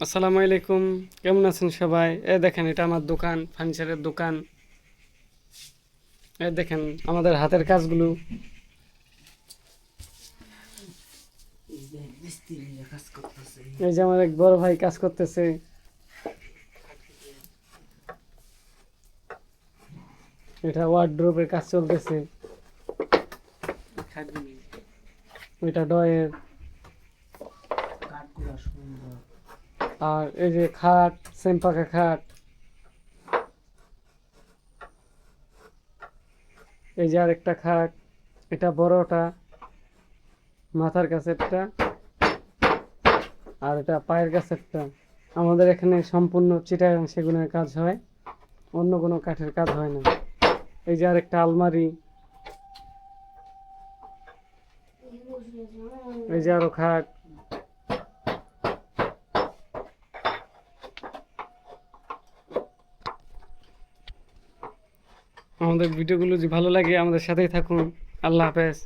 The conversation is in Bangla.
আসসালামু আলাইকুম। কেমন আছেন সবাই? দেখেন, এটা আমার দোকান, ফার্নিচারের দোকান। দেখেন আমাদের হাতের কাজগুলো। এই যে আমার এক বড় ভাই কাজ করতেছে। এটা ওয়ার্ডরোবের কাজ চলতেছে। এটা ডয়ের। আর এই যে খাট, সেম পাকা খাট। এই যে আরেকটা খাট, এটা বড়টা, মাথার কাছেরটা, আর এটা পায়ের কাছেরটা। আমাদের এখানে সম্পূর্ণ চিটাগাং সেগুনের কাজ হয়, অন্য কোনো কাঠের কাজ হয় না। এই যে আরেকটা আলমারি। এই যে আরো খাট। আমাদের ভিডিওগুলো যদি ভালো লাগে আমাদের সাথেই থাকুন। আল্লাহ হাফেজ।